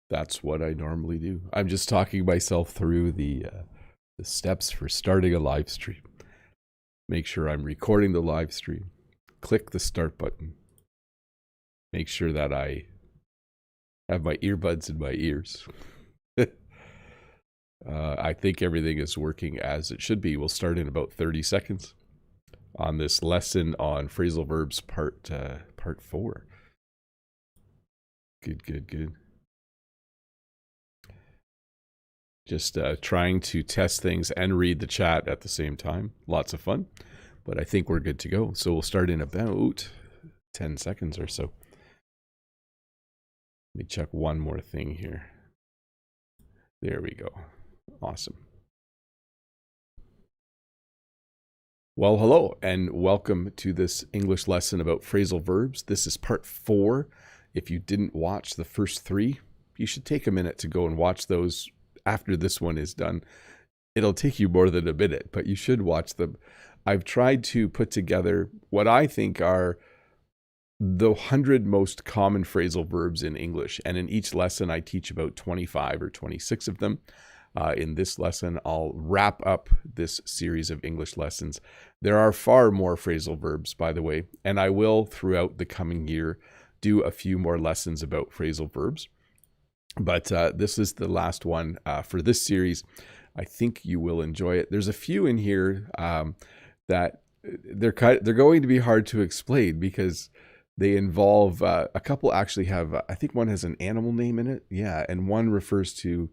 That's what I normally do. I'm just talking myself through the steps for starting a live stream. Make sure I'm recording the live stream. Click the start button. Make sure that I have my earbuds in my ears. I think everything is working as it should be. We'll start in about 30 seconds on this lesson on phrasal verbs part 4. Good. Just trying to test things and read the chat at the same time. Lots of fun, but I think we're good to go. So we'll start in about 10 seconds or so. Let me check one more thing here. There we go. Awesome. Well, hello and welcome to this English lesson about phrasal verbs. This is part 4. If you didn't watch the first 3, you should take a minute to go and watch those after this one is done. It'll take you more than a minute, but you should watch them. I've tried to put together what I think are the 100 most common phrasal verbs in English. And in each lesson, I teach about 25 or 26 of them. In this lesson, I'll wrap up this series of English lessons. There are far more phrasal verbs, by the way, and I will, throughout the coming year, do a few more lessons about phrasal verbs. But this is the last one for this series. I think you will enjoy it. There's a few in here that they're going to be hard to explain because they involve a couple actually have, I think one has an animal name in it. Yeah, and one refers to,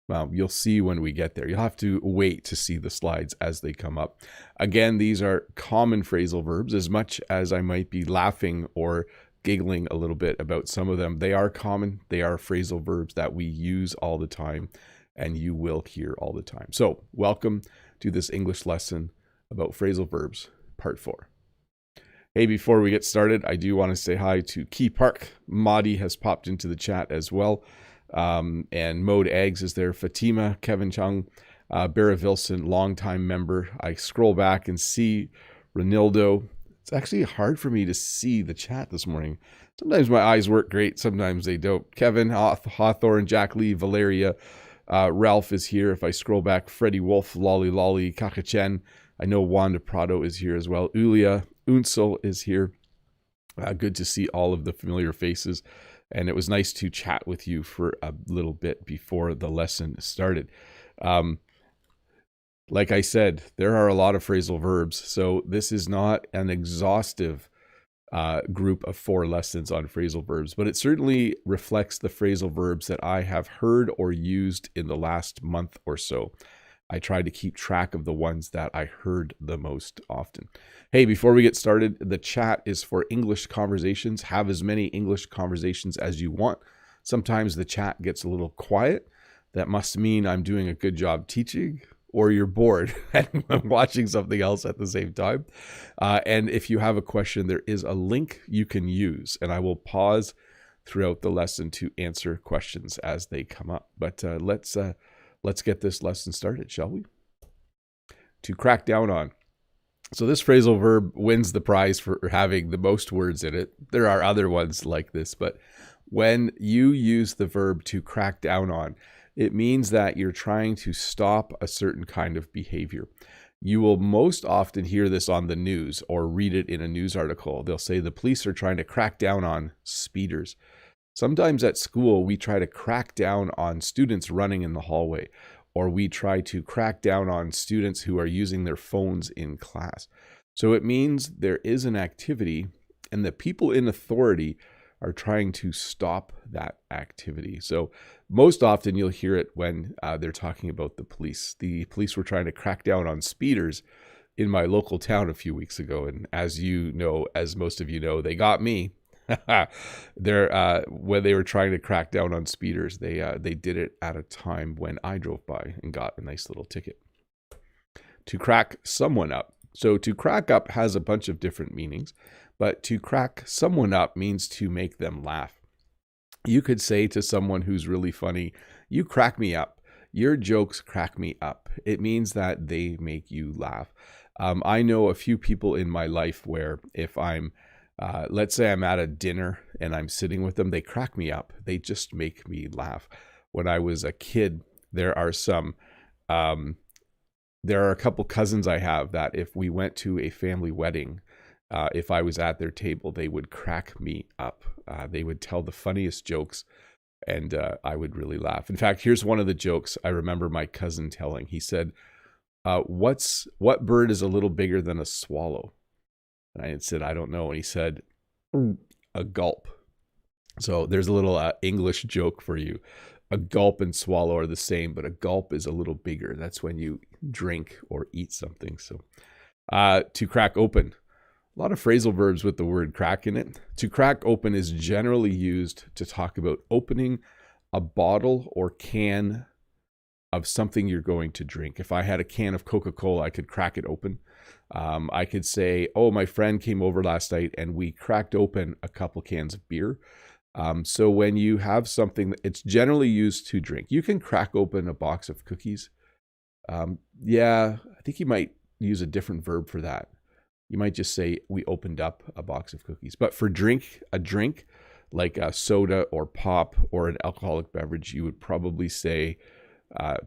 well, you'll see when we get there. You'll have to wait to see the slides as they come up. Again, these are common phrasal verbs. As much as I might be laughing or giggling a little bit about some of them, they are common. They are phrasal verbs that we use all the time and you will hear all the time. So welcome to this English lesson about phrasal verbs, part 4. Hey, before we get started, I do want to say hi to Key Park. Maudie has popped into the chat as well. And Mode Eggs is there. Fatima, Kevin Chung, Barra Vilson, longtime member. I scroll back and see Renildo. It's actually hard for me to see the chat this morning. Sometimes my eyes work great. Sometimes they don't. Kevin, Hawthorne, Jack Lee, Valeria, Ralph is here. If I scroll back, Freddie Wolf, Lolly Lolly, Kakachen. I know Wanda Prado is here as well. Ulia, Unsel is here. Good to see all of the familiar faces. And it was nice to chat with you for a little bit before the lesson started. Like I said, there are a lot of phrasal verbs. So this is not an exhaustive group of 4 lessons on phrasal verbs, but it certainly reflects the phrasal verbs that I have heard or used in the last month or so. I try to keep track of the ones that I heard the most often. Hey, before we get started, the chat is for English conversations. Have as many English conversations as you want. Sometimes the chat gets a little quiet. That must mean I'm doing a good job teaching, or you're bored and watching something else at the same time. And if you have a question, there is a link you can use, and I will pause throughout the lesson to answer questions as they come up. But let's get this lesson started, shall we? To crack down on. So this phrasal verb wins the prize for having the most words in it. There are other ones like this, but when you use the verb to crack down on, it means that you're trying to stop a certain kind of behavior. You will most often hear this on the news or read it in a news article. They'll say the police are trying to crack down on speeders. Sometimes at school, we try to crack down on students running in the hallway, or we try to crack down on students who are using their phones in class. So it means there is an activity and the people in authority are trying to stop that activity. So most often you'll hear it when they're talking about the police. The police were trying to crack down on speeders in my local town a few weeks ago. And as you know, as most of you know, they got me. When they were trying to crack down on speeders, they did it at a time when I drove by and got a nice little ticket. To crack someone up. So to crack up has a bunch of different meanings, but to crack someone up means to make them laugh. You could say to someone who's really funny, "You crack me up. Your jokes crack me up." It means that they make you laugh. I know a few people in my life where if I'm Let's say I'm at a dinner and I'm sitting with them. They crack me up. They just make me laugh. When I was a kid, there are a couple cousins I have that if we went to a family wedding, if I was at their table, they would crack me up. They would tell the funniest jokes, and I would really laugh. In fact, here's one of the jokes I remember my cousin telling. He said, what bird is a little bigger than a swallow? And I had said, I don't know. And he said, a gulp. So there's a little English joke for you. A gulp and swallow are the same, but a gulp is a little bigger. That's when you drink or eat something. So to crack open. A lot of phrasal verbs with the word crack in it. To crack open is generally used to talk about opening a bottle or can of something you're going to drink. If I had a can of Coca-Cola, I could crack it open. I could say, oh, my friend came over last night and we cracked open a couple cans of beer. So when you have something, it's generally used to drink. You can crack open a box of cookies. Yeah, I think you might use a different verb for that. You might just say, we opened up a box of cookies. But for a drink like a soda or pop or an alcoholic beverage, you would probably say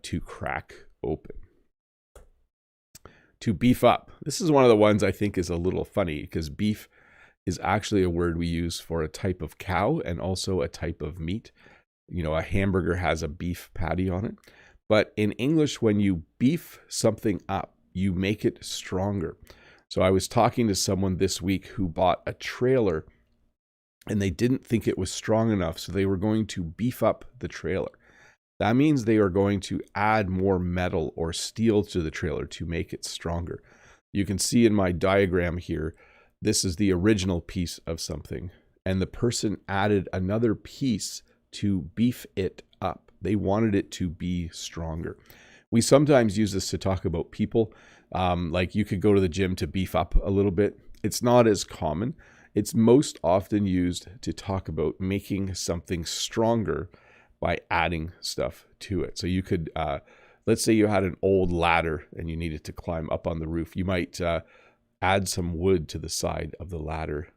to crack open. To beef up. This is one of the ones I think is a little funny because beef is actually a word we use for a type of cow and also a type of meat. You know, a hamburger has a beef patty on it. But in English, when you beef something up, you make it stronger. So I was talking to someone this week who bought a trailer and they didn't think it was strong enough. So they were going to beef up the trailer. That means they are going to add more metal or steel to the trailer to make it stronger. You can see in my diagram here, this is the original piece of something. And the person added another piece to beef it up. They wanted it to be stronger. We sometimes use this to talk about people. Like you could go to the gym to beef up a little bit. It's not as common. It's most often used to talk about making something stronger by adding stuff to it. So you could, let's say you had an old ladder and you needed to climb up on the roof. You might add some wood to the side of the ladder.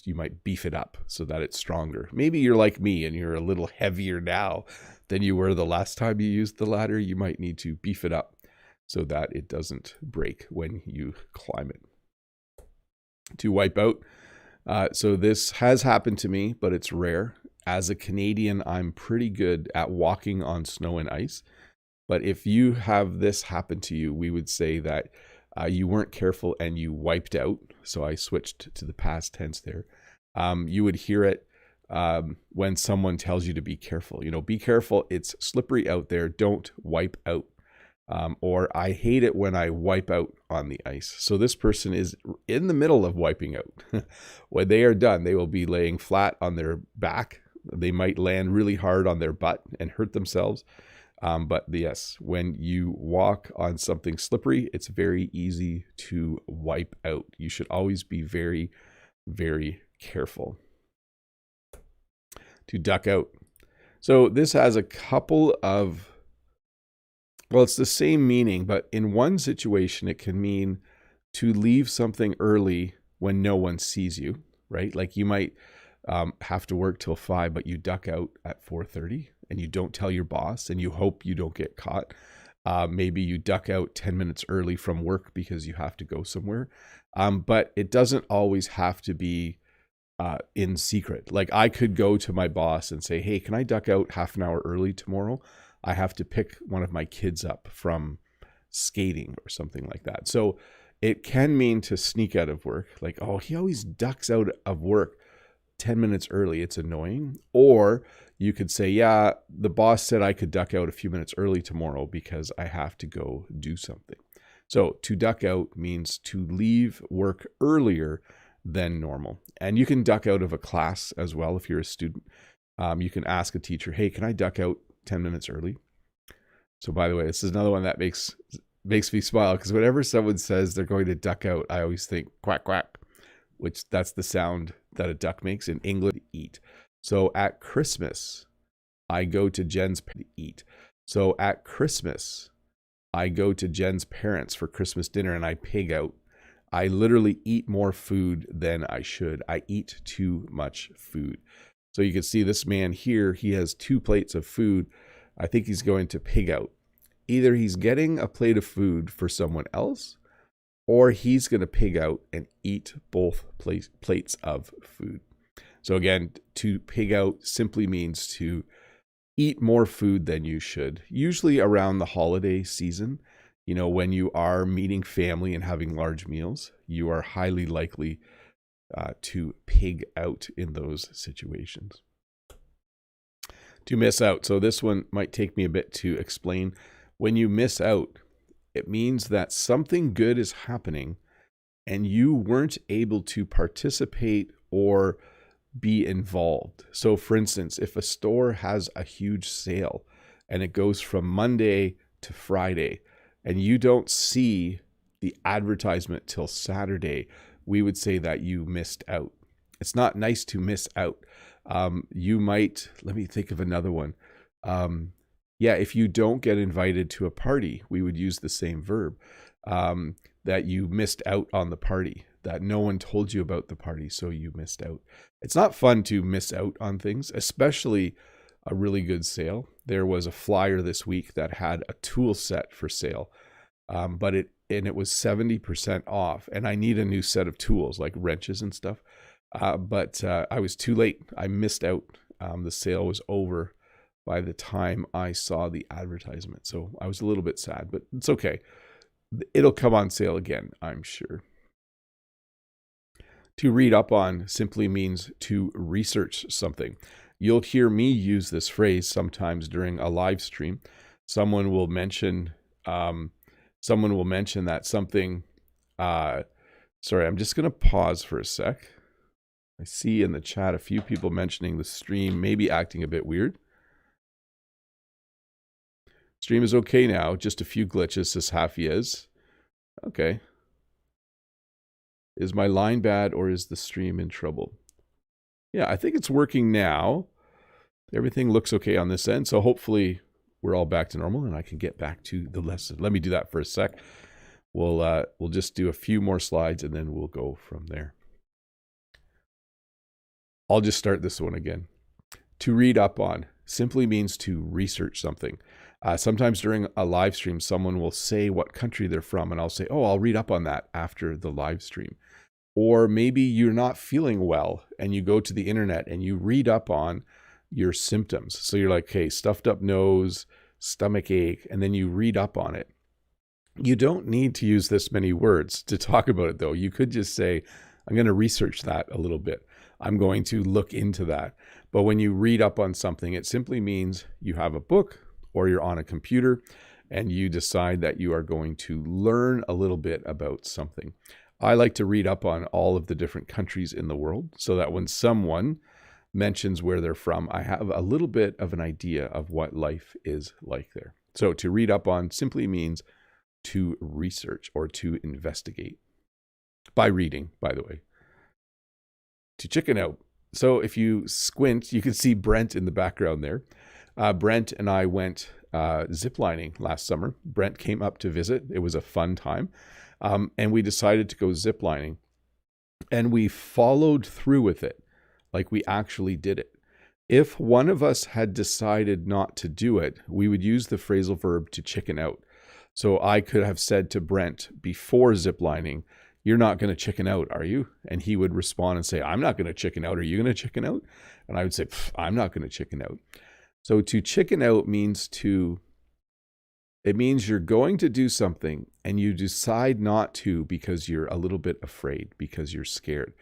You might beef it up so that it's stronger. Maybe you're like me and you're a little heavier now than you were the last time you used the ladder. You might need to beef it up so that it doesn't break when you climb it. To wipe out. So this has happened to me, but it's rare. As a Canadian, I'm pretty good at walking on snow and ice. But if you have this happen to you, we would say that you weren't careful and you wiped out. So I switched to the past tense there. You would hear it when someone tells you to be careful. You know, be careful. It's slippery out there. Don't wipe out. Or I hate it when I wipe out on the ice. So this person is in the middle of wiping out. When they are done, they will be laying flat on their back. They might land really hard on their butt and hurt themselves. But yes, when you walk on something slippery, it's very easy to wipe out. You should always be very, very careful. To duck out. So this has a couple of, well, it's the same meaning, but in one situation, it can mean to leave something early when no one sees you, right? Like you might have to work till 5, but you duck out at 4:30 and you don't tell your boss and you hope you don't get caught. Maybe you duck out 10 minutes early from work because you have to go somewhere. But it doesn't always have to be in secret. Like I could go to my boss and say, hey, can I duck out half an hour early tomorrow? I have to pick one of my kids up from skating or something like that. So it can mean to sneak out of work. Like, oh, he always ducks out of work 10 minutes early. It's annoying. Or you could say, yeah, the boss said I could duck out a few minutes early tomorrow because I have to go do something. So to duck out means to leave work earlier than normal. And you can duck out of a class as well if you're a student. You can ask a teacher, hey, can I duck out 10 minutes early? So by the way, this is another one that makes me smile because whenever someone says they're going to duck out, I always think quack, quack, which that's the sound that a duck makes in England, eat. So at Christmas, I go to Jen's to eat. So at Christmas, I go to Jen's parents for Christmas dinner and I pig out. I literally eat more food than I should. I eat too much food. So you can see this man here, he has 2 plates of food. I think he's going to pig out. Either he's getting a plate of food for someone else, or he's going to pig out and eat both plates of food. So again, to pig out simply means to eat more food than you should, usually around the holiday season. You know, when you are meeting family and having large meals, you are highly likely to pig out in those situations. To miss out. So this one might take me a bit to explain. When you miss out, it means that something good is happening and you weren't able to participate or be involved. So for instance, if a store has a huge sale and it goes from Monday to Friday and you don't see the advertisement till Saturday, we would say that you missed out. It's not nice to miss out. You might, let me think of another one. If you don't get invited to a party, we would use the same verb, that you missed out on the party, that no one told you about the party, so you missed out. It's not fun to miss out on things, especially a really good sale. There was a flyer this week that had a tool set for sale, but it was 70% off, and I need a new set of tools like wrenches and stuff. But I was too late. I missed out. The sale was over by the time I saw the advertisement. So I was a little bit sad, but it's okay. It'll come on sale again, I'm sure. To read up on simply means to research something. You'll hear me use this phrase sometimes during a live stream. Someone will mention that something, sorry, I'm just going to pause for a sec. I see in the chat a few people mentioning the stream maybe acting a bit weird. Stream is okay now, just a few glitches, says Hafiez. Okay. Is my line bad or is the stream in trouble? Yeah, I think it's working now. Everything looks okay on this end, so hopefully we're all back to normal and I can get back to the lesson. Let me do that for a sec. We'll just do a few more slides and then we'll go from there. I'll just start this one again. To read up on simply means to research something. Sometimes during a live stream, someone will say what country they're from, and I'll say, oh, I'll read up on that after the live stream. Or maybe you're not feeling well, and you go to the internet and you read up on your symptoms. So you're like, okay, stuffed up nose, stomach ache, and then you read up on it. You don't need to use this many words to talk about it, though. You could just say, I'm going to research that a little bit. I'm going to look into that. But when you read up on something, it simply means you have a book or you're on a computer and you decide that you are going to learn a little bit about something. I like to read up on all of the different countries in the world so that when someone mentions where they're from, I have a little bit of an idea of what life is like there. So to read up on simply means to research or to investigate. By reading, by the way. To chicken out. So if you squint, you can see Brent in the background there. Brent and I went ziplining last summer. Brent came up to visit. It was a fun time. And we decided to go ziplining. And we followed through with it. Like we actually did it. If one of us had decided not to do it, we would use the phrasal verb to chicken out. So I could have said to Brent before ziplining, you're not going to chicken out, are you? And he would respond and say, I'm not going to chicken out. Are you going to chicken out? And I would say, I'm not going to chicken out. So to chicken out means it means you're going to do something and you decide not to because you're a little bit afraid, because you're scared.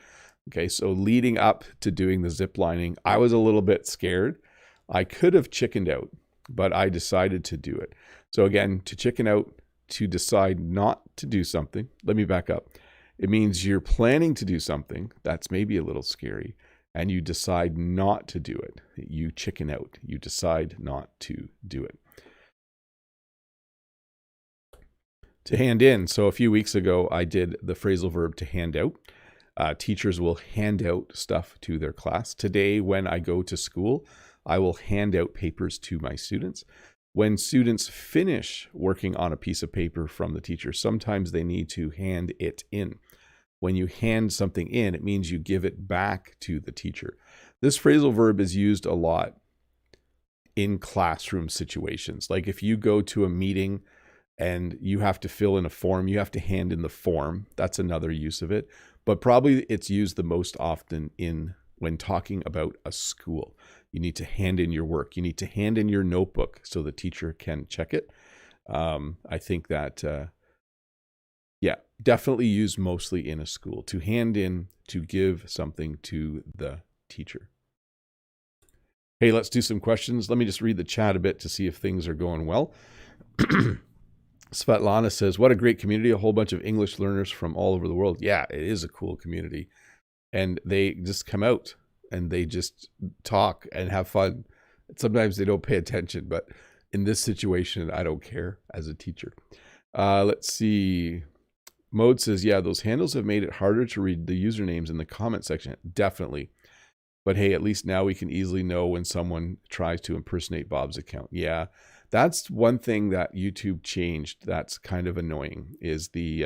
Okay, so leading up to doing the zip lining, I was a little bit scared. I could have chickened out, but I decided to do it. So again, to chicken out, to decide not to do something. Let me back up. It means you're planning to do something that's maybe a little scary and you decide not to do it. You chicken out. You decide not to do it. To hand in. So a few weeks ago, I did the phrasal verb to hand out. Teachers will hand out stuff to their class. Today, when I go to school, I will hand out papers to my students. When students finish working on a piece of paper from the teacher, sometimes they need to hand it in. When you hand something in, it means you give it back to the teacher. This phrasal verb is used a lot in classroom situations. Like if you go to a meeting and you have to fill in a form, you have to hand in the form. That's another use of it. But probably it's used the most often when talking about a school. You need to hand in your work. You need to hand in your notebook so the teacher can check it. I think that, definitely used mostly in a school. To hand in, to give something to the teacher. Hey, let's do some questions. Let me just read the chat a bit to see if things are going well. Svetlana says, what a great community, a whole bunch of English learners from all over the world. Yeah, it is a cool community. And they just come out and they just talk and have fun. Sometimes they don't pay attention, but in this situation, I don't care as a teacher. Let's see. Mode says, yeah, those handles have made it harder to read the usernames in the comment section. Definitely. But hey, at least now we can easily know when someone tries to impersonate Bob's account. Yeah, that's one thing that YouTube changed that's kind of annoying, is the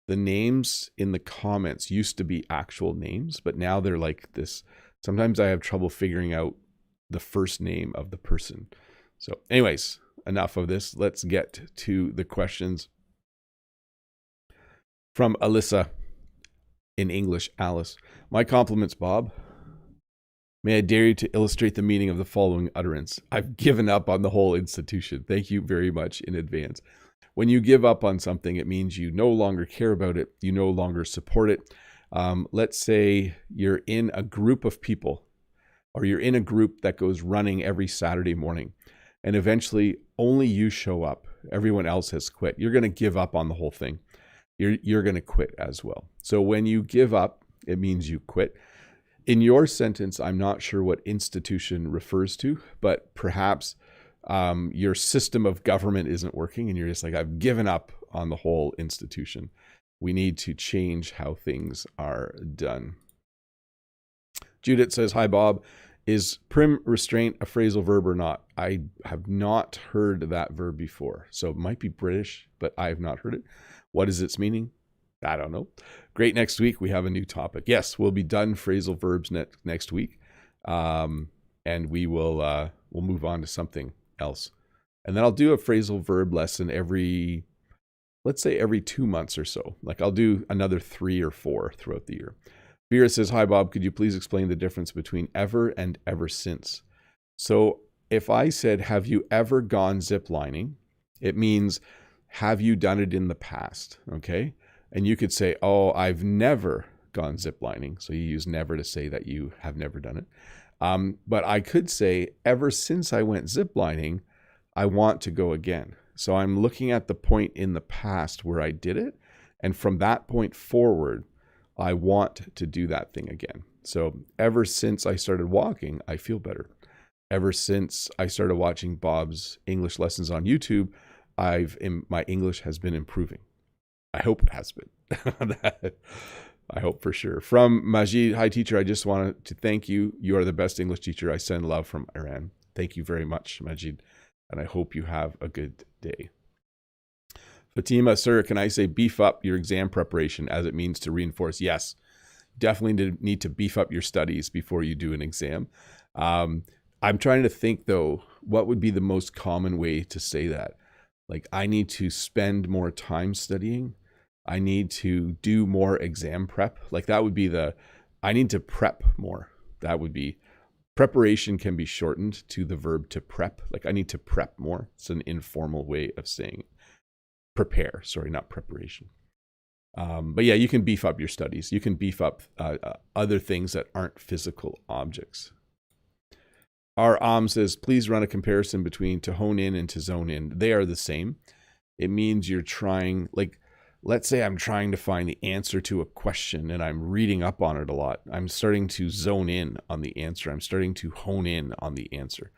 names in the comments used to be actual names, but now they're like this. Sometimes I have trouble figuring out the first name of the person. So anyways, enough of this. Let's get to the questions. From Alyssa in English, Alice. My compliments, Bob. May I dare you to illustrate the meaning of the following utterance? I've given up on the whole institution. Thank you very much in advance. When you give up on something, it means you no longer care about it. You no longer support it. Let's say you're in a group of people, or you're in a group that goes running every Saturday morning, and eventually only you show up. Everyone else has quit. You're going to give up on the whole thing. You're going to quit as well. So when you give up, it means you quit. In your sentence, I'm not sure what institution refers to, but perhaps your system of government isn't working and you're just like, I've given up on the whole institution. We need to change how things are done. Judith says, hi, Bob. Is prim restraint a phrasal verb or not? I have not heard that verb before. So it might be British, but I have not heard it. What is its meaning? I don't know. Great. Next week, we have a new topic. Yes, we'll be done phrasal verbs next week. And we'll move on to something else. And then I'll do a phrasal verb lesson let's say every 2 months or so. Like I'll do another 3 or 4 throughout the year. Vera says, hi, Bob. Could you please explain the difference between ever and ever since? So if I said, have you ever gone ziplining? It means, have you done it in the past? Okay. And you could say, oh, I've never gone ziplining. So you use never to say that you have never done it. But I could say, ever since I went ziplining, I want to go again. So I'm looking at the point in the past where I did it. And from that point forward, I want to do that thing again. So ever since I started walking, I feel better. Ever since I started watching Bob's English lessons on YouTube, my English has been improving. I hope it has been. I hope for sure. From Majid, hi teacher, I just wanted to thank you. You are the best English teacher. I send love from Iran. Thank you very much, Majid. And I hope you have a good day. Fatima, sir, can I say beef up your exam preparation as it means to reinforce? Yes, definitely need to beef up your studies before you do an exam. I'm trying to think though, what would be the most common way to say that? Like I need to spend more time studying. I need to do more exam prep. Like that would be I need to prep more. That would be, preparation can be shortened to the verb to prep. Like I need to prep more. It's an informal way of saying it. Prepare, sorry, not preparation. But yeah, you can beef up your studies. You can beef up other things that aren't physical objects. Our says, please run a comparison between to hone in and to zone in. They are the same. It means you're trying, like, let's say I'm trying to find the answer to a question and I'm reading up on it a lot. I'm starting to zone in on the answer. I'm starting to hone in on the answer.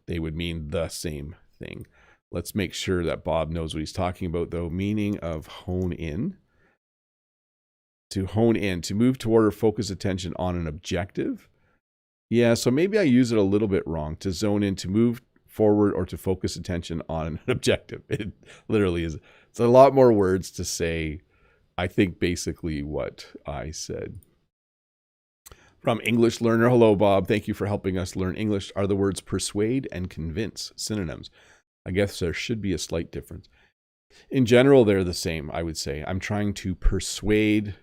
They would mean the same thing. Let's make sure that Bob knows what he's talking about, though. Meaning of hone in. To hone in, to move toward or focus attention on an objective. Yeah, so maybe I use it a little bit wrong. To zone in, to move forward or to focus attention on an objective. It literally is. It's a lot more words to say, I think, basically what I said. From English Learner, hello, Bob. Thank you for helping us learn English. Are the words persuade and convince synonyms? I guess there should be a slight difference. In general, they're the same, I would say. I'm trying to persuade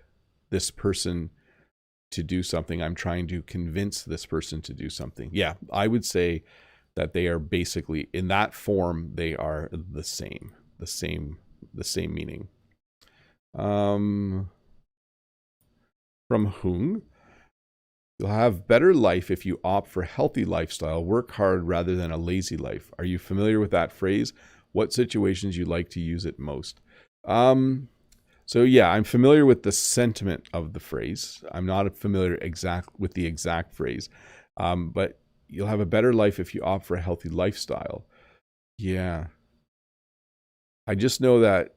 this person to do something. I'm trying to convince this person to do something. Yeah, I would say that they are basically, in that form, they are the same meaning. From Hung, you'll have better life if you opt for healthy lifestyle, work hard rather than a lazy life. Are you familiar with that phrase? What situations you like to use it most? So yeah, I'm familiar with the sentiment of the phrase. I'm not familiar with the exact phrase, but you'll have a better life if you opt for a healthy lifestyle. Yeah. I just know that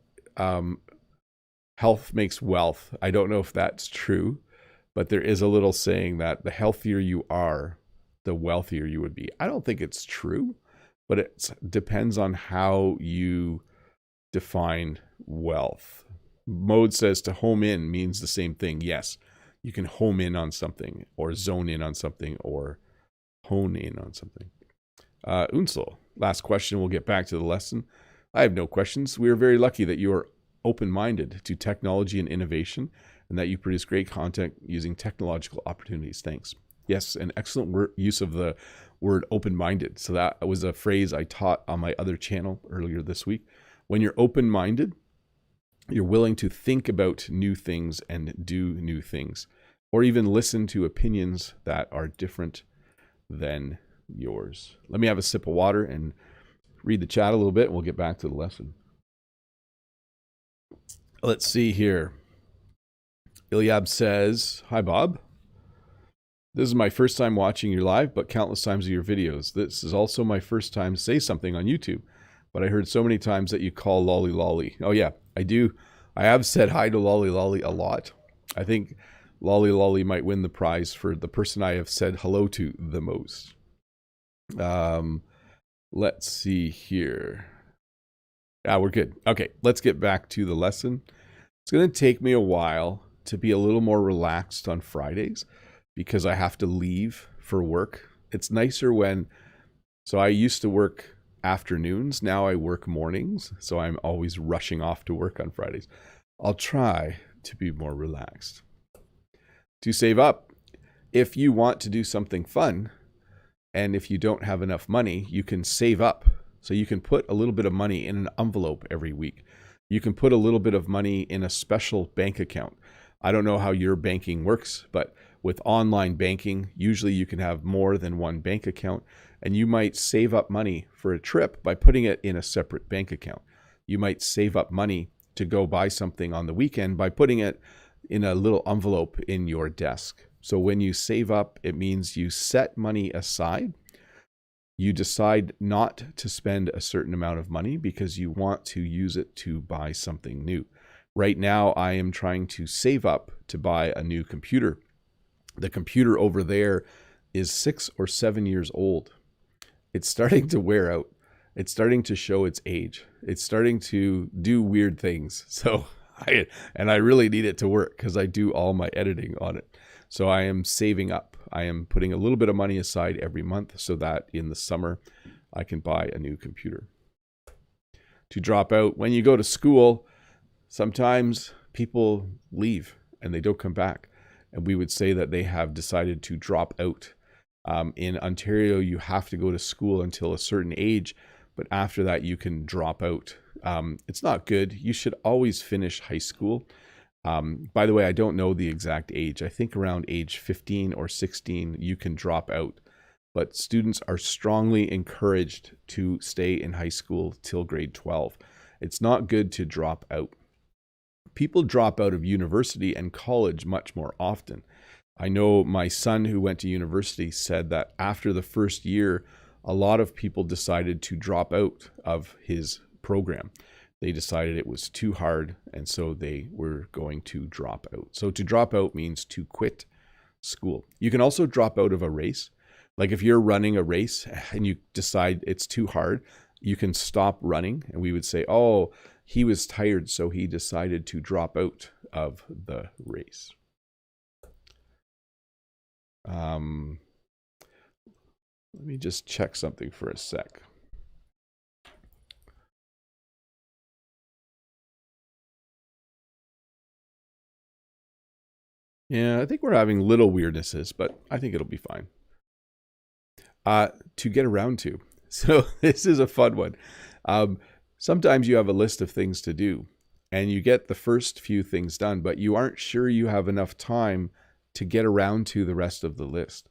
health makes wealth. I don't know if that's true, but there is a little saying that the healthier you are, the wealthier you would be. I don't think it's true, but it depends on how you define wealth. Mode says to home in means the same thing. Yes, you can home in on something or zone in on something or hone in on something. Unsel, last question. We'll get back to the lesson. I have no questions. We are very lucky that you are open-minded to technology and innovation and that you produce great content using technological opportunities. Thanks. Yes, an excellent use of the word open-minded. So that was a phrase I taught on my other channel earlier this week. When you're open-minded, you're willing to think about new things and do new things, or even listen to opinions that are different than yours. Let me have a sip of water and read the chat a little bit, and we'll get back to the lesson. Let's see here. Ilyab says, hi, Bob. This is my first time watching your live, but countless times of your videos. This is also my first time to say something on YouTube, but I heard so many times that you call Lolly Lolly. Oh yeah, I do. I have said hi to Lolly Lolly a lot. I think Lolly Lolly might win the prize for the person I have said hello to the most. Let's see here. We're good. Okay, let's get back to the lesson. It's going to take me a while to be a little more relaxed on Fridays because I have to leave for work. It's nicer so I used to work afternoons. Now I work mornings. So I'm always rushing off to work on Fridays. I'll try to be more relaxed. To save up, if you want to do something fun, and if you don't have enough money, you can save up. So you can put a little bit of money in an envelope every week. You can put a little bit of money in a special bank account. I don't know how your banking works, but with online banking, usually you can have more than one bank account, and you might save up money for a trip by putting it in a separate bank account. You might save up money to go buy something on the weekend by putting it in a little envelope in your desk. So when you save up, it means you set money aside. You decide not to spend a certain amount of money because you want to use it to buy something new. Right now, I am trying to save up to buy a new computer. The computer over there is 6 or 7 years old. It's starting to wear out. It's starting to show its age. It's starting to do weird things. So I really need it to work because I do all my editing on it. So I am saving up. I am putting a little bit of money aside every month so that in the summer I can buy a new computer. To drop out, when you go to school, sometimes people leave and they don't come back. And we would say that they have decided to drop out. In Ontario, you have to go to school until a certain age, but after that you can drop out. It's not good. You should always finish high school. By the way, I don't know the exact age. I think around age 15 or 16, you can drop out. But students are strongly encouraged to stay in high school till grade 12. It's not good to drop out. People drop out of university and college much more often. I know my son who went to university said that after the first year, a lot of people decided to drop out of his program. They decided it was too hard, and so they were going to drop out. So to drop out means to quit school. You can also drop out of a race. Like if you're running a race and you decide it's too hard, you can stop running, and we would say, oh, he was tired, so he decided to drop out of the race. Let me just check something for a sec. Yeah, I think we're having little weirdnesses, but I think it'll be fine. To get around to. So this is a fun one. Sometimes you have a list of things to do and you get the first few things done, but you aren't sure you have enough time to get around to the rest of the list.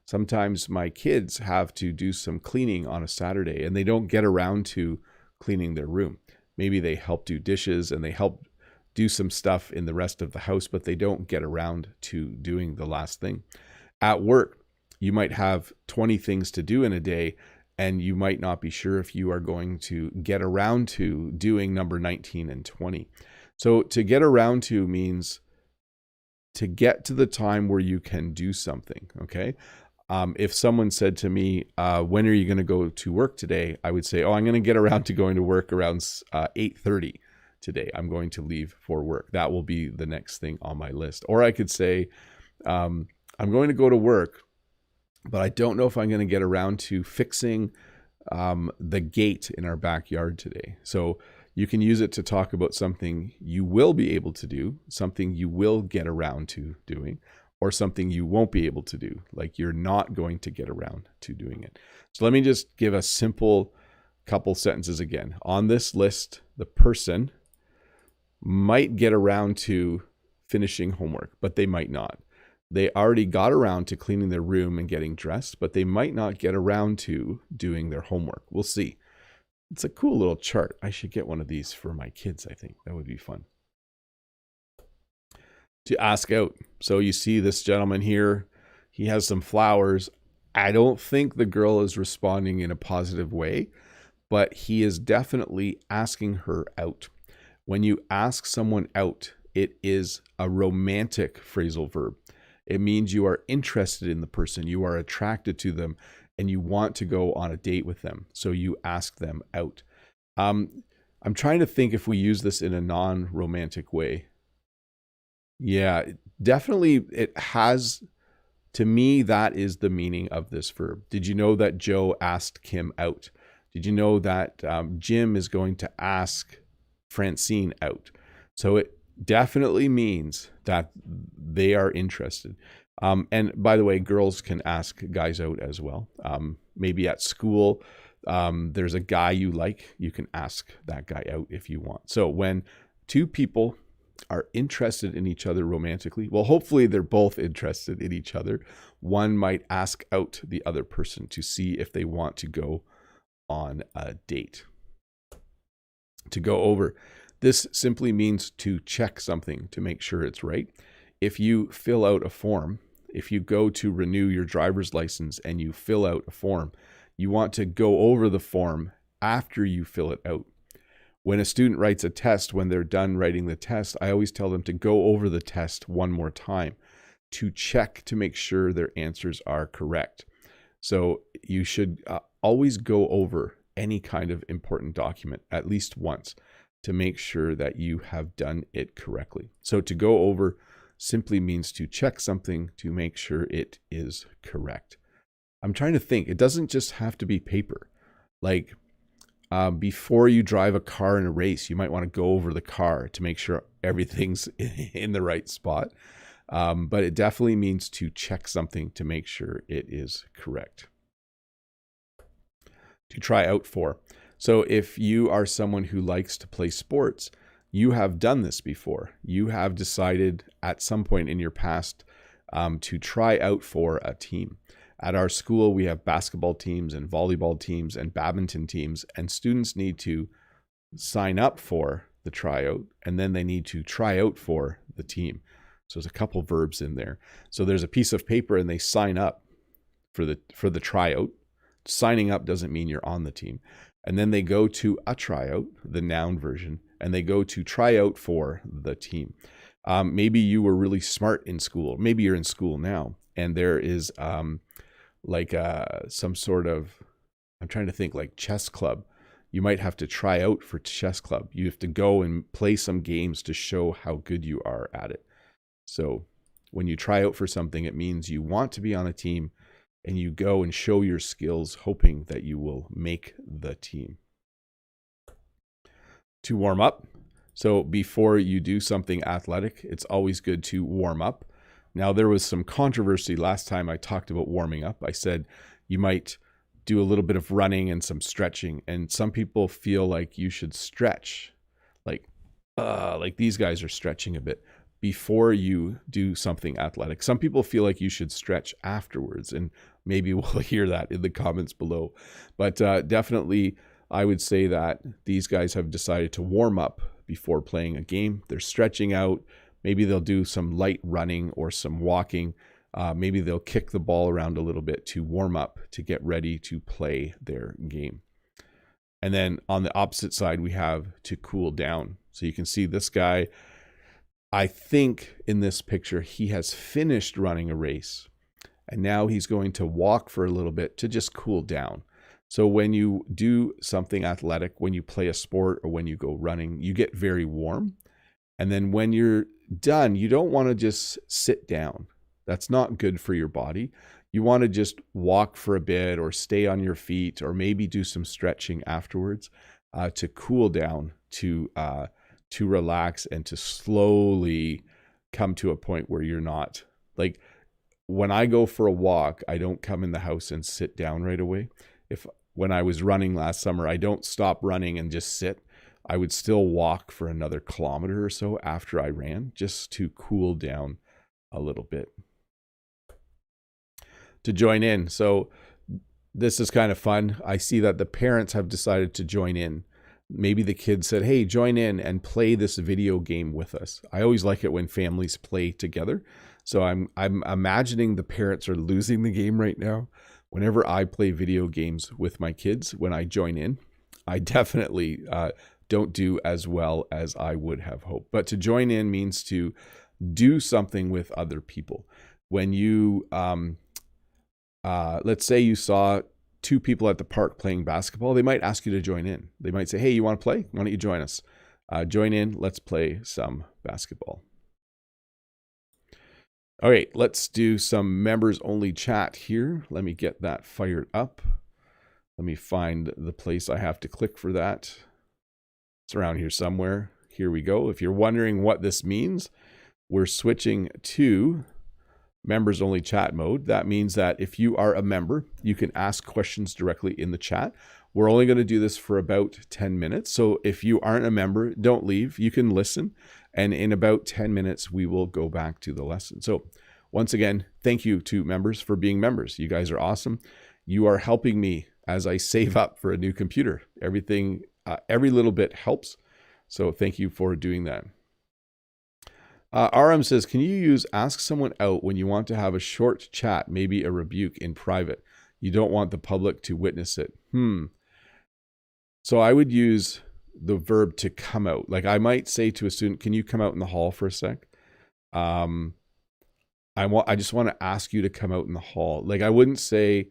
Sometimes my kids have to do some cleaning on a Saturday and they don't get around to cleaning their room. Maybe they help do dishes and they help do some stuff in the rest of the house, but they don't get around to doing the last thing. At work, you might have 20 things to do in a day, and you might not be sure if you are going to get around to doing number 19 and 20. So to get around to means to get to the time where you can do something, okay? If someone said to me, when are you going to go to work today? I would say, oh, I'm going to get around to going to work around 8:30 today. I'm going to leave for work. That will be the next thing on my list. Or I could say, I'm going to go to work, but I don't know if I'm going to get around to fixing the gate in our backyard today. So you can use it to talk about something you will be able to do, something you will get around to doing, or something you won't be able to do, like you're not going to get around to doing it. So let me just give a simple couple sentences again. On this list, the person might get around to finishing homework, but they might not. They already got around to cleaning their room and getting dressed, but they might not get around to doing their homework. We'll see. It's a cool little chart. I should get one of these for my kids, I think. That would be fun. To ask out. So you see this gentleman here. He has some flowers. I don't think the girl is responding in a positive way, but he is definitely asking her out. When you ask someone out, it is a romantic phrasal verb. It means you are interested in the person, you are attracted to them, and you want to go on a date with them. So you ask them out. I'm trying to think if we use this in a non-romantic way. Yeah, definitely it has, to me, that is the meaning of this verb. Did you know that Joe asked Kim out? Did you know that Jim is going to ask Francine out? So it definitely means that they are interested. And by the way, girls can ask guys out as well. Maybe at school, there's a guy you like, you can ask that guy out if you want. So when two people are interested in each other romantically, well, hopefully they're both interested in each other. One might ask out the other person to see if they want to go on a date. To go over. This simply means to check something to make sure it's right. If you fill out a form, if you go to renew your driver's license and you fill out a form, you want to go over the form after you fill it out. When a student writes a test, when they're done writing the test, I always tell them to go over the test one more time to check to make sure their answers are correct. So you should always go over any kind of important document at least once to make sure that you have done it correctly. So to go over simply means to check something to make sure it is correct. I'm trying to think. It doesn't just have to be paper. Like before you drive a car in a race, you might want to go over the car to make sure everything's in the right spot. But it definitely means to check something to make sure it is correct. To try out for. So if you are someone who likes to play sports, you have done this before. You have decided at some point in your past to try out for a team. At our school, we have basketball teams and volleyball teams and badminton teams, and students need to sign up for the tryout, and then they need to try out for the team. So there's a couple verbs in there. So there's a piece of paper and they sign up for the tryout. Signing up doesn't mean you're on the team. And then they go to a tryout, the noun version, and they go to try out for the team. Maybe you were really smart in school. Maybe you're in school now, and there is some sort of, I'm trying to think, like chess club. You might have to try out for chess club. You have to go and play some games to show how good you are at it. So when you try out for something, it means you want to be on a team and you go and show your skills, hoping that you will make the team. To warm up. So before you do something athletic, it's always good to warm up. Now, there was some controversy last time I talked about warming up. I said you might do a little bit of running and some stretching. And some people feel like you should stretch, like these guys are stretching a bit before you do something athletic. Some people feel like you should stretch afterwards, and maybe we'll hear that in the comments below. But definitely, I would say that these guys have decided to warm up before playing a game. They're stretching out. Maybe they'll do some light running or some walking. Maybe they'll kick the ball around a little bit to warm up, to get ready to play their game. And then on the opposite side, we have to cool down. So you can see this guy, I think in this picture, he has finished running a race. And now he's going to walk for a little bit to just cool down. So when you do something athletic, when you play a sport or when you go running, you get very warm. And then when you're done, you don't want to just sit down. That's not good for your body. You want to just walk for a bit or stay on your feet or maybe do some stretching afterwards to cool down, to relax, and to slowly come to a point where you're not, like, when I go for a walk, I don't come in the house and sit down right away. When I was running last summer, I don't stop running and just sit. I would still walk for another kilometer or so after I ran, just to cool down a little bit. To join in. So this is kind of fun. I see that the parents have decided to join in. Maybe the kids said, hey, join in and play this video game with us. I always like it when families play together. So I'm imagining the parents are losing the game right now. Whenever I play video games with my kids, when I join in, I definitely don't do as well as I would have hoped. But to join in means to do something with other people. When you, let's say you saw two people at the park playing basketball, they might ask you to join in. They might say, hey, you want to play? Why don't you join us? Join in, let's play some basketball. All right, let's do some members only chat here. Let me get that fired up. Let me find the place I have to click for that. It's around here somewhere. Here we go. If you're wondering what this means, we're switching to members only chat mode. That means that if you are a member, you can ask questions directly in the chat. We're only going to do this for about 10 minutes. So if you aren't a member, don't leave. You can listen. And in about 10 minutes, we will go back to the lesson. So once again, thank you to members for being members. You guys are awesome. You are helping me as I save up for a new computer. Everything, every little bit helps. So thank you for doing that. RM says, can you use ask someone out when you want to have a short chat, maybe a rebuke in private? You don't want the public to witness it. So I would use the verb to come out. Like I might say to a student, can you come out in the hall for a sec? I just want to ask you to come out in the hall. Like I wouldn't say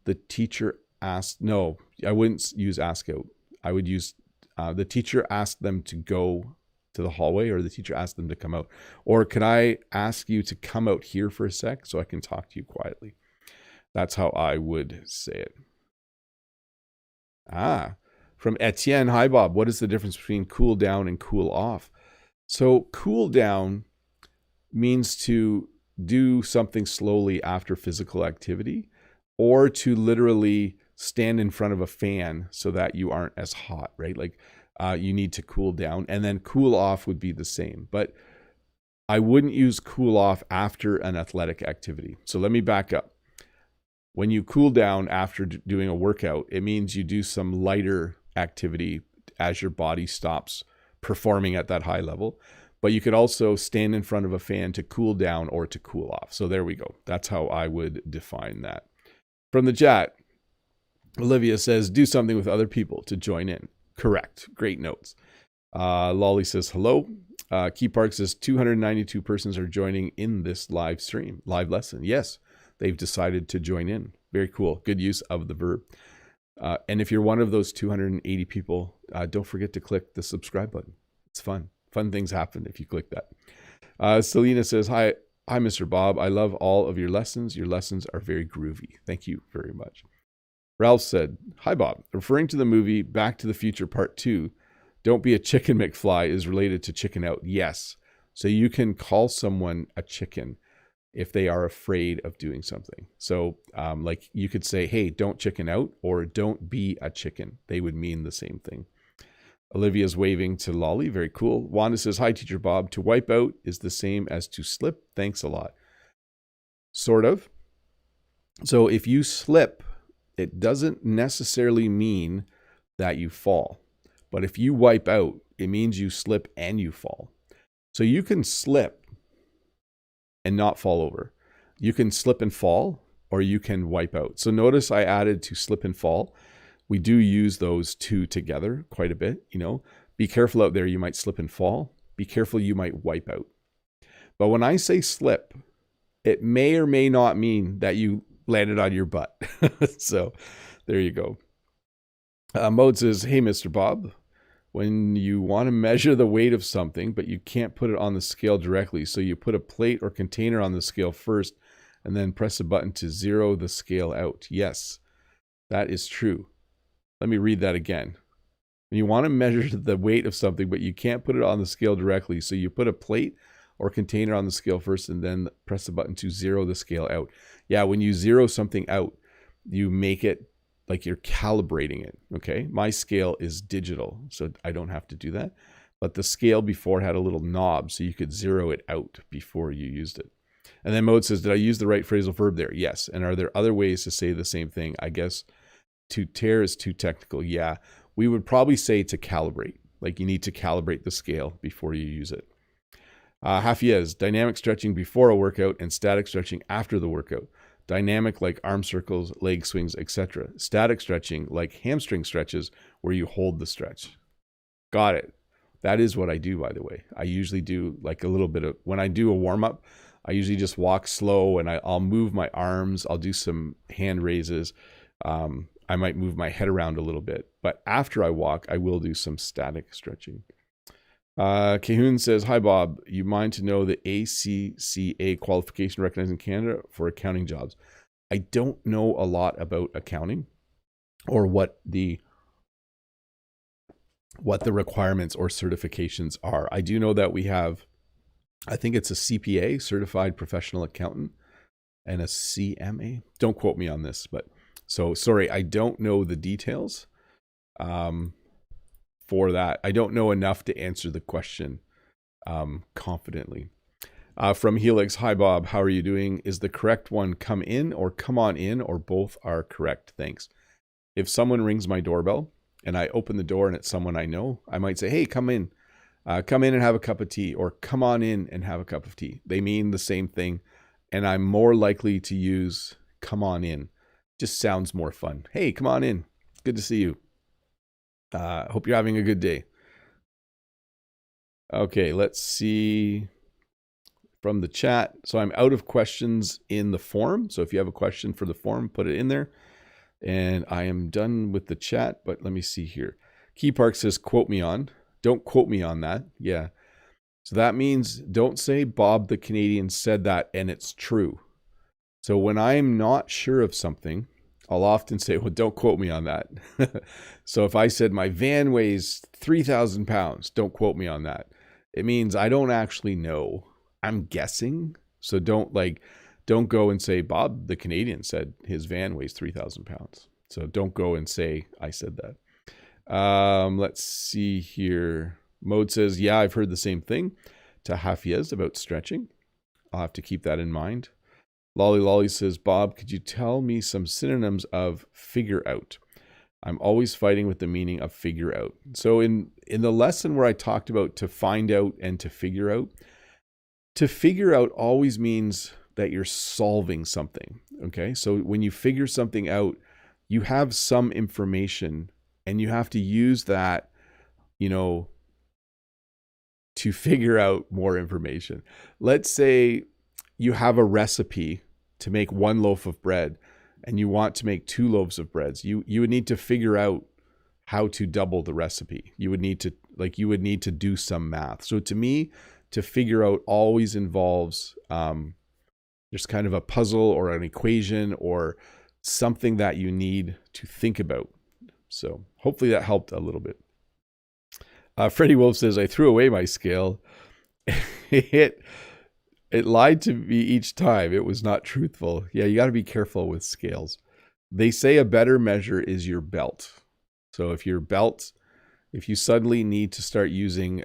the teacher asked. No, I wouldn't use ask out. I would use the teacher asked them to go to the hallway, or the teacher asked them to come out. Or can I ask you to come out here for a sec so I can talk to you quietly? That's how I would say it. From Etienne, hi Bob, what is the difference between cool down and cool off? So cool down means to do something slowly after physical activity, or to literally stand in front of a fan so that you aren't as hot, right? Like you need to cool down, and then cool off would be the same. But I wouldn't use cool off after an athletic activity. So let me back up. When you cool down after doing a workout, it means you do some lighter activity as your body stops performing at that high level. But you could also stand in front of a fan to cool down or to cool off. So there we go. That's how I would define that. From the chat, Olivia says, do something with other people to join in. Correct. Great notes. Lolly says, hello. Key Park says 292 persons are joining in this live stream, live lesson. Yes, they've decided to join in. very cool. Good use of the verb. And if you're one of those 280 people, don't forget to click the subscribe button. It's fun. Fun things happen if you click that. Selena says, hi, Mr. Bob. I love all of your lessons. Your lessons are very groovy. Thank you very much. Ralph said, hi, Bob. Referring to the movie Back to the Future Part 2, don't be a chicken McFly is related to chicken out. Yes. So you can call someone a chicken if they are afraid of doing something. So like you could say, hey, don't chicken out, or don't be a chicken. They would mean the same thing. Olivia's waving to Lolly. Very cool. Wanda says, hi, Teacher Bob. To wipe out is the same as to slip. Thanks a lot. Sort of. So if you slip, it doesn't necessarily mean that you fall. But if you wipe out, it means you slip and you fall. So you can slip and not fall over. You can slip and fall, or you can wipe out. So notice I added to slip and fall. We do use those two together quite a bit. Be careful out there. You might slip and fall. Be careful. You might wipe out. But when I say slip, it may or may not mean that you landed on your butt. So there you go. Mode says, hey, Mr. Bob, when you want to measure the weight of something, but you can't put it on the scale directly, so you put a plate or container on the scale first and then press a button to zero the scale out. Yes, that is true. Let me read that again. When you want to measure the weight of something, but you can't put it on the scale directly, so you put a plate or container on the scale first and then press the button to zero the scale out. Yeah, when you zero something out, you make it like you're calibrating it, okay? My scale is digital, so I don't have to do that. But the scale before had a little knob, so you could zero it out before you used it. And then Mode says, did I use the right phrasal verb there? Yes. And are there other ways to say the same thing? I guess to tear is too technical. Yeah, we would probably say to calibrate. Like you need to calibrate the scale before you use it. Hafiez, dynamic stretching before a workout and static stretching after the workout. Dynamic like arm circles, leg swings, etc. Static stretching like hamstring stretches where you hold the stretch. Got it. That is what I do, by the way. I usually do like a little bit of, when I do a warm-up, I usually just walk slow and I'll move my arms. I'll do some hand raises. I might move my head around a little bit. But after I walk, I will do some static stretching. Cahoon says, hi, Bob. You mind to know the ACCA qualification recognized in Canada for accounting jobs? I don't know a lot about accounting or what the requirements or certifications are. I do know that we have, I think it's a CPA, Certified Professional Accountant, and a CMA. Don't quote me on this, but so sorry, I don't know the details. For that, I don't know enough to answer the question confidently. From Helix, hi Bob, how are you doing? Is the correct one come in or come on in, or both are correct? Thanks. If someone rings my doorbell and I open the door and it's someone I know, I might say, hey, come in and have a cup of tea, or come on in and have a cup of tea. They mean the same thing, and I'm more likely to use come on in. Just sounds more fun. Hey, come on in. Good to see you. Hope you're having a good day. Okay, let's see from the chat. So I'm out of questions in the forum. So if you have a question for the forum, put it in there. And I am done with the chat, but let me see here. Key Park says, quote me on. Don't quote me on that. Yeah. So that means don't say Bob the Canadian said that and it's true. So when I'm not sure of something, I'll often say, well, don't quote me on that. So if I said my van weighs 3,000 pounds, don't quote me on that. It means I don't actually know. I'm guessing. So don't go and say Bob the Canadian said his van weighs 3,000 pounds. So don't go and say I said that. Let's see here. Mode says, yeah, I've heard the same thing to Hafiez about stretching. I'll have to keep that in mind. Lolly says, Bob, could you tell me some synonyms of figure out? I'm always fighting with the meaning of figure out. So in the lesson where I talked about to find out and to figure out always means that you're solving something. Okay. So when you figure something out, you have some information and you have to use that, to figure out more information. Let's say you have a recipe to make one loaf of bread, and you want to make 2 loaves of breads, you would need to figure out how to double the recipe. You would need to do some math. So to me, to figure out always involves there's kind of a puzzle or an equation or something that you need to think about. So hopefully that helped a little bit. Freddie Wolf says, I threw away my scale. It lied to me each time. It was not truthful. Yeah, you got to be careful with scales. They say a better measure is your belt. So if you suddenly need to start using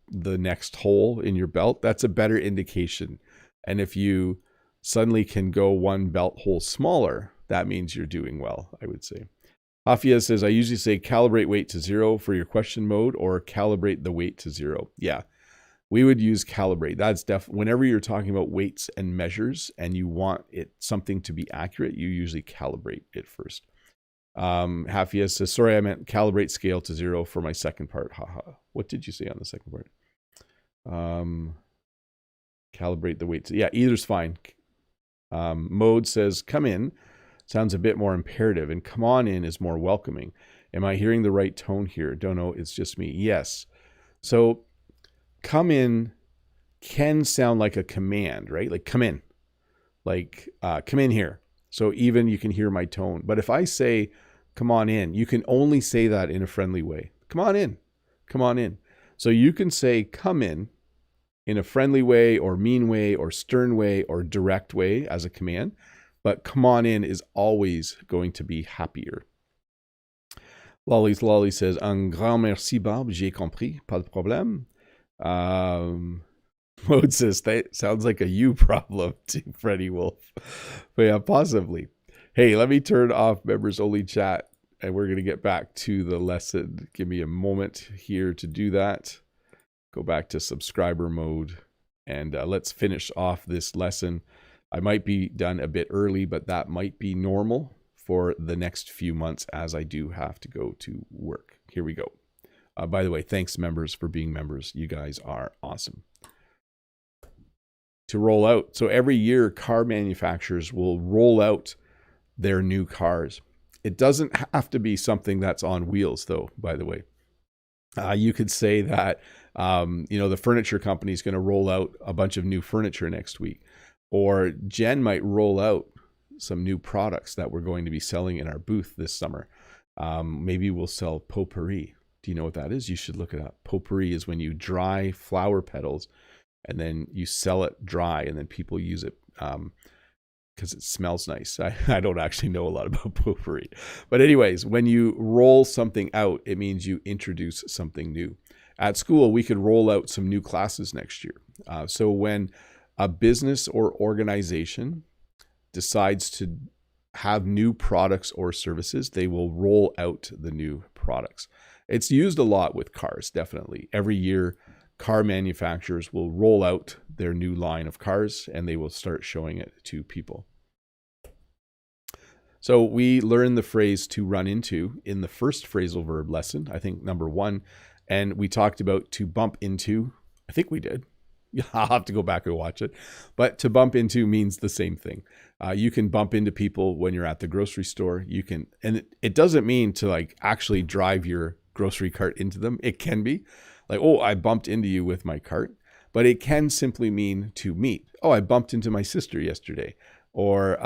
the next hole in your belt, that's a better indication. And if you suddenly can go one belt hole smaller, that means you're doing well, I would say. Afia says, I usually say calibrate weight to 0 for your question mode or calibrate the weight to 0. Yeah, we would use calibrate. That's whenever you're talking about weights and measures and you want something to be accurate, you usually calibrate it first. Hafia says, sorry, I meant calibrate scale to 0 for my second part. Haha. What did you say on the second part? Calibrate the weight. Yeah, either's fine. Mode says, come in. Sounds a bit more imperative, and come on in is more welcoming. Am I hearing the right tone here? Don't know. It's just me. Yes. So come in can sound like a command, right? Like come in, like come in here. So even you can hear my tone. But if I say, come on in, you can only say that in a friendly way. Come on in. Come on in. So you can say come in a friendly way or mean way or stern way or direct way as a command. But come on in is always going to be happier. Lolly says, un grand merci, Barb. J'ai compris. Pas de problème. Mode says, that sounds like a you problem to Freddie Wolf. But yeah, possibly. Hey, let me turn off members only chat and we're going to get back to the lesson. Give me a moment here to do that. Go back to subscriber mode and let's finish off this lesson. I might be done a bit early, but that might be normal for the next few months as I do have to go to work. Here we go. By the way, thanks members for being members. You guys are awesome. To roll out. So every year car manufacturers will roll out their new cars. It doesn't have to be something that's on wheels though, by the way. You could say that, the furniture company is going to roll out a bunch of new furniture next week. Or Jen might roll out some new products that we're going to be selling in our booth this summer. Maybe we'll sell potpourri. Do you know what that is? You should look it up. Potpourri is when you dry flower petals and then you sell it dry and then people use it because it smells nice. I don't actually know a lot about potpourri. But anyways, when you roll something out, it means you introduce something new. At school, we could roll out some new classes next year. So when a business or organization decides to have new products or services, they will roll out the new products. It's used a lot with cars, definitely. Every year, car manufacturers will roll out their new line of cars and they will start showing it to people. So we learned the phrase to run into in the first phrasal verb lesson, I think number 1. And we talked about to bump into, I think we did. I'll have to go back and watch it. But to bump into means the same thing. You can bump into people when you're at the grocery store. You can, and it doesn't mean to like actually drive your grocery cart into them. It can be like, oh, I bumped into you with my cart. But it can simply mean to meet. Oh, I bumped into my sister yesterday. Or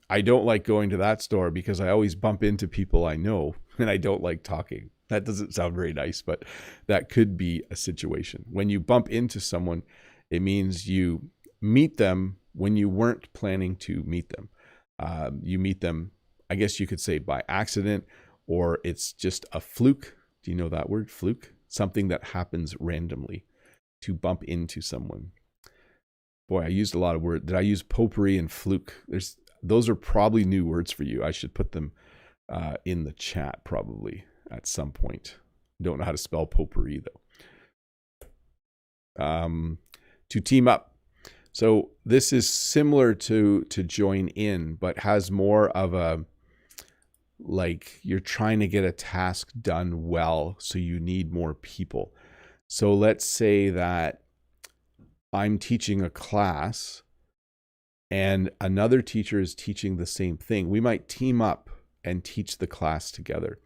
I don't like going to that store because I always bump into people I know and I don't like talking. That doesn't sound very nice, but that could be a situation. When you bump into someone, it means you meet them when you weren't planning to meet them. You meet them, I guess you could say by accident, or it's just a fluke. Do you know that word, fluke? Something that happens randomly, to bump into someone. Boy, I used a lot of words. Did I use potpourri and fluke? Those are probably new words for you. I should put them in the chat probably at some point. Don't know how to spell potpourri though. To team up. So this is similar to join in, but has more of a, like you're trying to get a task done well, so you need more people. So let's say that I'm teaching a class and another teacher is teaching the same thing, we might team up and teach the class together.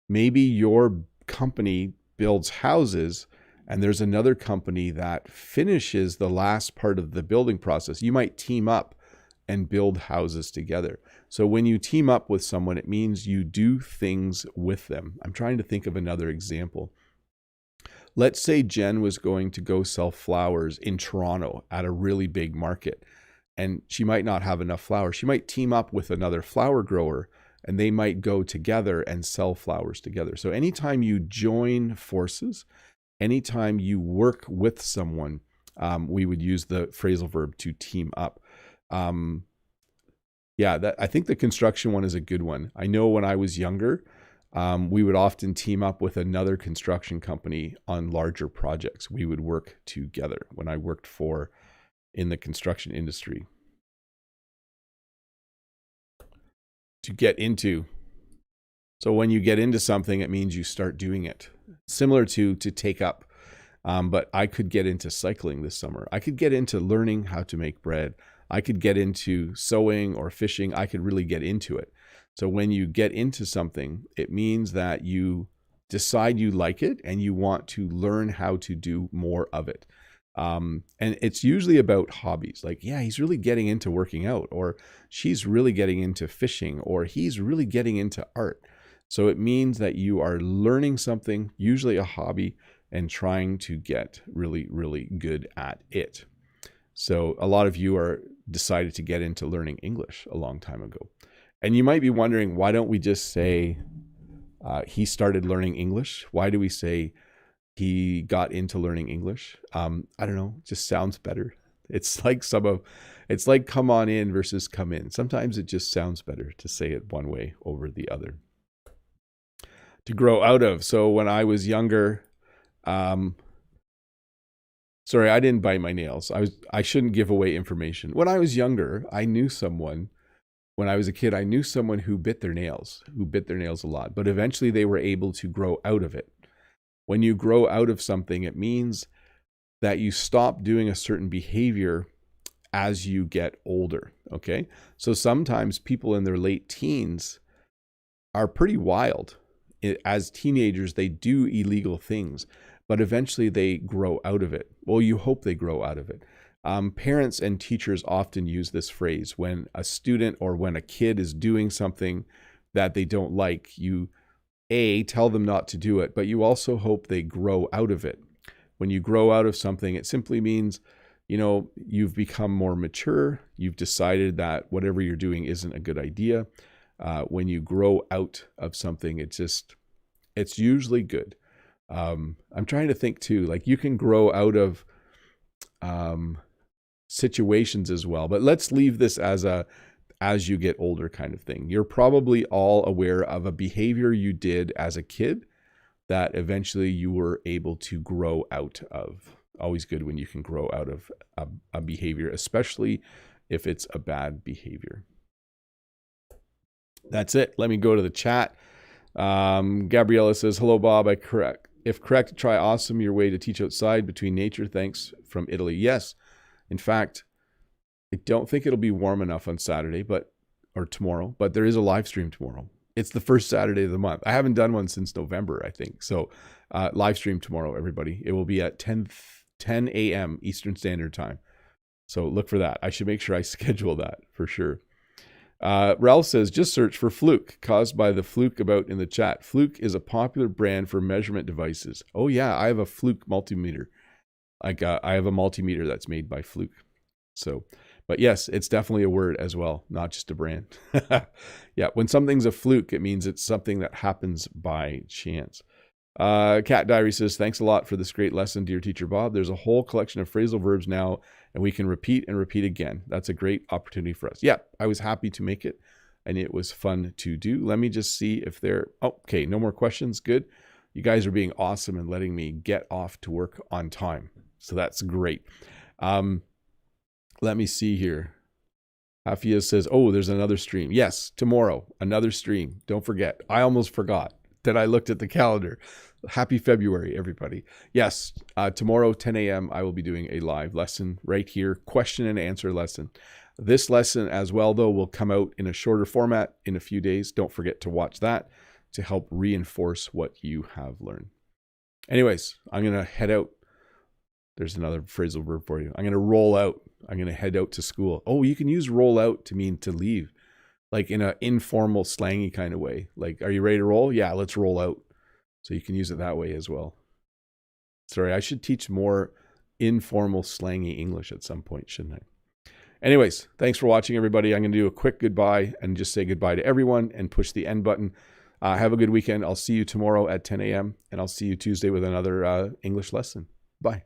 Maybe your company builds houses and there's another company that finishes the last part of the building process. You might team up and build houses together. So when you team up with someone, it means you do things with them. I'm trying to think of another example. Let's say Jen was going to go sell flowers in Toronto at a really big market, and she might not have enough flowers. She might team up with another flower grower, and they might go together and sell flowers together. So anytime you join forces, anytime you work with someone, we would use the phrasal verb to team up. I think the construction one is a good one. I know when I was younger, we would often team up with another construction company on larger projects. We would work together when I worked in the construction industry. To get into. So when you get into something, it means you start doing it. Similar to take up. But I could get into cycling this summer. I could get into learning how to make bread. I could get into sewing or fishing. I could really get into it. So when you get into something, it means that you decide you like it and you want to learn how to do more of it. And it's usually about hobbies. Like, yeah, he's really getting into working out, or she's really getting into fishing, or he's really getting into art. So it means that you are learning something, usually a hobby, and trying to get really, really good at it. So a lot of you are decided to get into learning English a long time ago. And you might be wondering, why don't we just say he started learning English? Why do we say he got into learning English? I don't know, it just sounds better. It's like come on in versus come in. Sometimes it just sounds better to say it one way over the other. To grow out of. So when I was younger, sorry, I didn't bite my nails. I shouldn't give away information. When I was younger, I knew someone. When I was a kid, I knew someone who bit their nails a lot, but eventually they were able to grow out of it. When you grow out of something, it means that you stop doing a certain behavior as you get older, okay? So sometimes people in their late teens are pretty wild. As teenagers, they do illegal things, but eventually they grow out of it. Well, you hope they grow out of it. Parents and teachers often use this phrase when a student or when a kid is doing something that they don't like. You tell them not to do it, but you also hope they grow out of it. When you grow out of something, it simply means, you've become more mature. You've decided that whatever you're doing isn't a good idea. When you grow out of something, it's usually good. I'm trying to think too, like you can grow out of situations as well, but let's leave this as you get older kind of thing. You're probably all aware of a behavior you did as a kid that eventually you were able to grow out of. Always good when you can grow out of a behavior, especially if it's a bad behavior. That's it. Let me go to the chat. Gabriella says, hello, Bob. If correct, try awesome your way to teach outside between nature. Thanks from Italy. Yes. In fact, I don't think it'll be warm enough on Saturday, or tomorrow, but there is a live stream tomorrow. It's the first Saturday of the month. I haven't done one since November, I think. So live stream tomorrow, everybody. It will be at 10 a.m. Eastern Standard Time. So look for that. I should make sure I schedule that for sure. Ralph says, just search for Fluke, caused by the Fluke about in the chat. Fluke is a popular brand for measurement devices. Oh yeah, I have a Fluke multimeter. I have a multimeter that's made by Fluke. So, but yes, it's definitely a word as well, not just a brand. Yeah, when something's a fluke, it means it's something that happens by chance. Cat Diary says, thanks a lot for this great lesson, dear teacher Bob. There's a whole collection of phrasal verbs now, and we can repeat and repeat again. That's a great opportunity for us. Yeah, I was happy to make it, and it was fun to do. Let me just see if okay, no more questions. Good. You guys are being awesome and letting me get off to work on time. So that's great. Let me see here. Hafia says, oh, there's another stream. Yes, tomorrow, another stream. Don't forget. I almost forgot that I looked at the calendar. Happy February, everybody. Yes, tomorrow, 10 a.m., I will be doing a live lesson right here, question and answer lesson. This lesson as well, though, will come out in a shorter format in a few days. Don't forget to watch that to help reinforce what you have learned. Anyways, I'm going to head out. There's another phrasal verb for you. I'm going to roll out. I'm going to head out to school. Oh, you can use roll out to mean to leave, like in an informal, slangy kind of way. Like, are you ready to roll? Yeah, let's roll out. So you can use it that way as well. Sorry, I should teach more informal, slangy English at some point, shouldn't I? Anyways, thanks for watching, everybody. I'm going to do a quick goodbye and just say goodbye to everyone and push the end button. Have a good weekend. I'll see you tomorrow at 10 a.m. and I'll see you Tuesday with another English lesson. Bye.